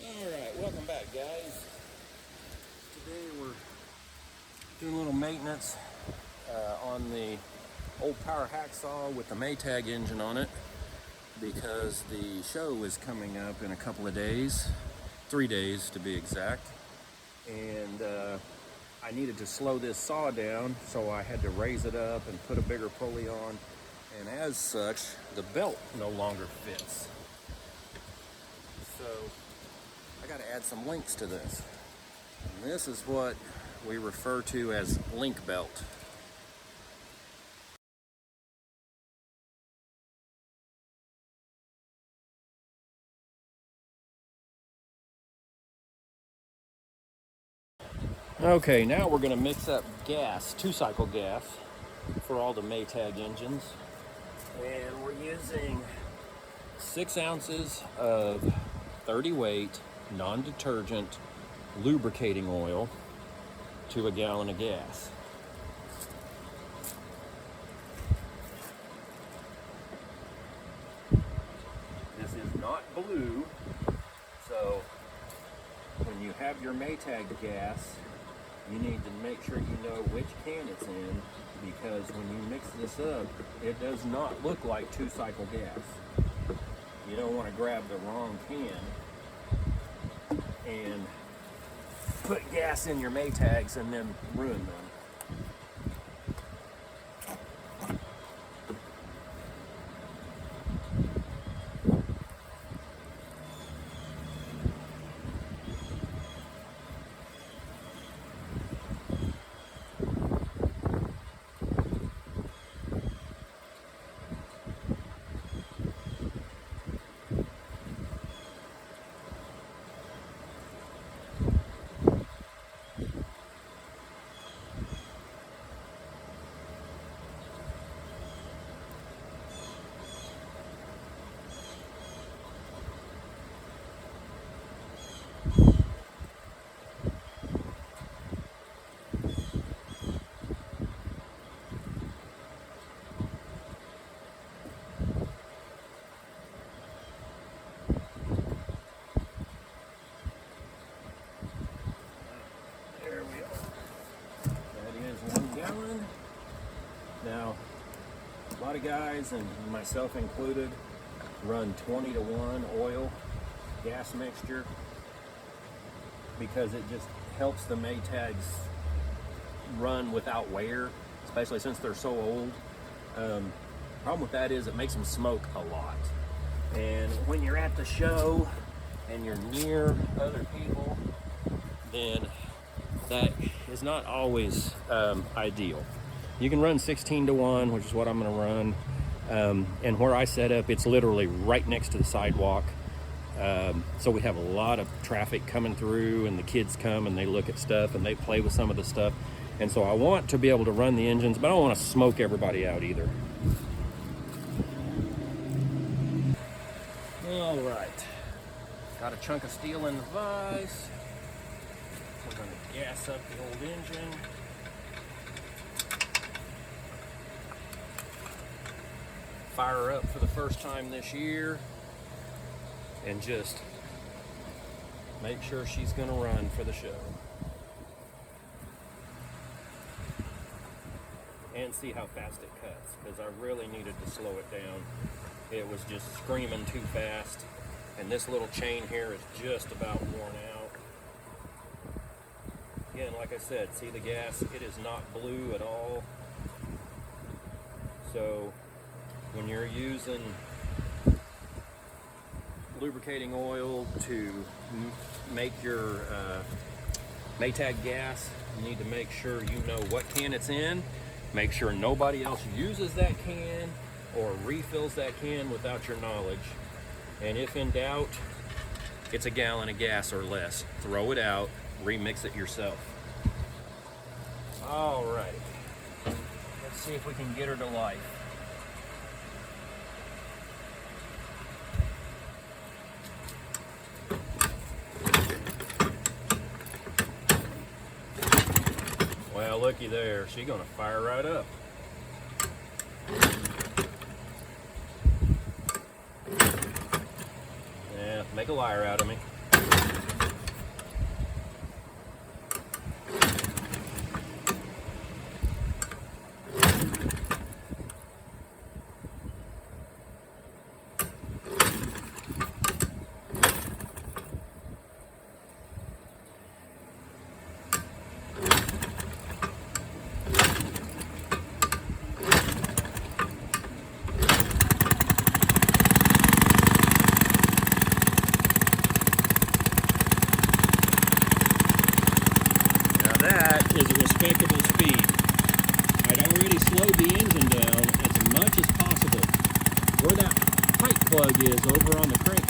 Alright, welcome back, guys. Today we're doing a little maintenance on the old power hacksaw with the Maytag engine on it, because the show is coming up in a couple of days, 3 days to be exact, and I needed to slow this saw down, so I had to raise it up and put a bigger pulley on, and as such the belt no longer fits. So I got to add some links to this. And this is what we refer to as link belt. Okay, now we're going to mix up gas, 2-cycle gas, for all the Maytag engines. And we're using 6 ounces of 30 weight non-detergent lubricating oil to a gallon of gas. This is not blue, so when you have your Maytag gas, you need to make sure you know which can it's in, because when you mix this up, it does not look like 2-cycle gas. You don't want to grab the wrong can and put gas in your Maytags and then ruin them. Now, a lot of guys, and myself included, run 20-to-1 oil gas mixture because it just helps the Maytags run without wear, especially since they're so old. Problem with that is it makes them smoke a lot. And when you're at the show and you're near other people, then that is not always ideal. You can run 16-to-1, which is what I'm going to run. And where I set up, it's literally right next to the sidewalk. So we have a lot of traffic coming through, and the kids come and they look at stuff and they play with some of the stuff. And so I want to be able to run the engines, but I don't want to smoke everybody out either. All right. Got a chunk of steel in the vise. We're going to gas up the old engine. Fire her up for the first time this year and just make sure she's going to run for the show. And see how fast it cuts, because I really needed to slow it down. It was just screaming too fast, and this little chain here is just about worn out. Again, like I said, see the gas? It is not blue at all. So when you're using lubricating oil to make your Maytag gas, you need to make sure you know what can it's in. Make sure nobody else uses that can or refills that can without your knowledge. And if in doubt, it's a gallon of gas or less. Throw it out, remix it yourself. All right, let's see if we can get her to life. Well, looky there, she's gonna fire right up. Yeah, make a liar out of me. slowed the engine down as much as possible. Where that pipe plug is over on the crank